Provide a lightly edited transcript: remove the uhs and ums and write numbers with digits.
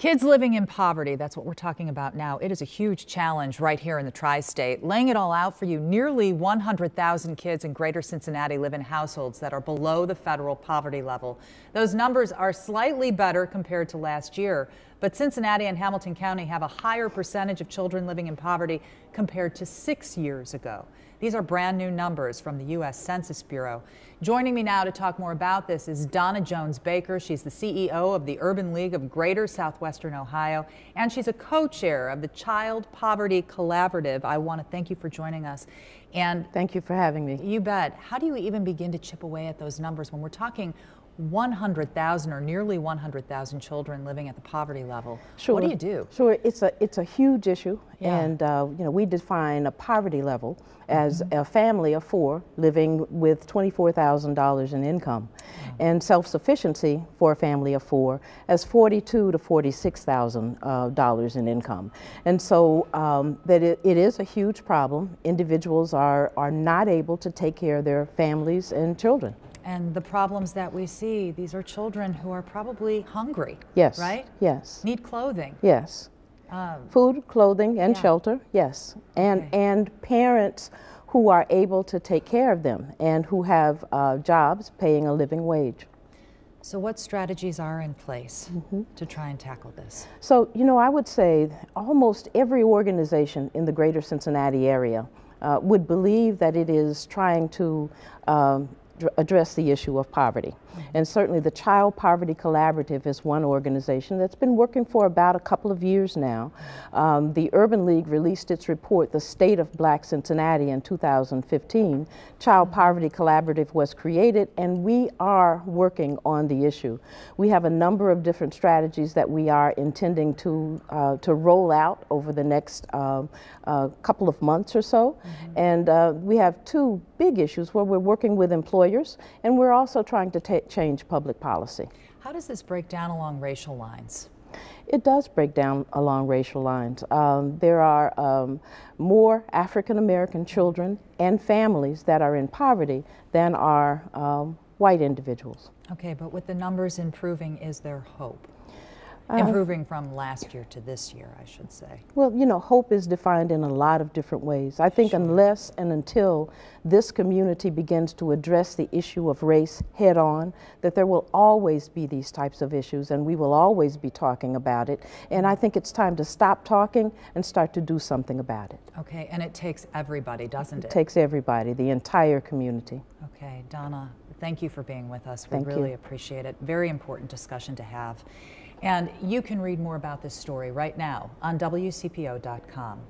Kids living in poverty, that's what we're talking about now. It is a huge challenge right here in the tri-state. Laying it all out for you, nearly 100,000 kids in Greater Cincinnati live in households that are below the federal poverty level. Those numbers are slightly better compared to last year, but Cincinnati and Hamilton County have a higher percentage of children living in poverty compared to 6 years ago. These are brand new numbers from the U.S. Census Bureau. Joining me now to talk more about this is Donna Jones-Baker. She's the CEO of the Urban League of Greater Southwestern Ohio, and she's a co-chair of the Child Poverty Collaborative. I want to thank you for joining us. And thank you for having me. You bet. How do you even begin to chip away at those numbers when we're talking 100,000 or nearly 100,000 children living at the poverty level? Sure. What do you do? Sure, it's a huge issue, yeah. And we define a poverty level as a family of four living with $24,000 in income, and self-sufficiency for a family of four as $42,000 to $46,000 in income. And so that it is a huge problem. Individuals are not able to take care of their families and children. And the problems that we see, these are children who are probably hungry. Yes. Right? Yes. Need clothing. Yes. Food, clothing, and yeah. shelter. Yes. And parents who are able to take care of them and who have jobs paying a living wage. So what strategies are in place to try and tackle this? So, I would say almost every organization in the Greater Cincinnati area would believe that it is trying to address the issue of poverty. And certainly the Child Poverty Collaborative is one organization that's been working for about a couple of years now. The Urban League released its report, The State of Black Cincinnati, in 2015. Child Poverty Collaborative was created, and we are working on the issue. We have a number of different strategies that we are intending to roll out over the next couple of months or so. And we have two big issues where we're working with employers, and we're also trying to change public policy. How does this break down along racial lines? It does break down along racial lines. There are more African American children and families that are in poverty than are white individuals. Okay, but with the numbers improving, is there hope? Improving from last year to this year, I should say. Well, hope is defined in a lot of different ways. I think unless and until this community begins to address the issue of race head on, that there will always be these types of issues, and we will always be talking about it. And I think it's time to stop talking and start to do something about it. Okay, and it takes everybody, doesn't it? It takes everybody, the entire community. Okay, Donna, thank you for being with us. We Thank really you. appreciate it. Very important discussion to have. And you can read more about this story right now on WCPO.com.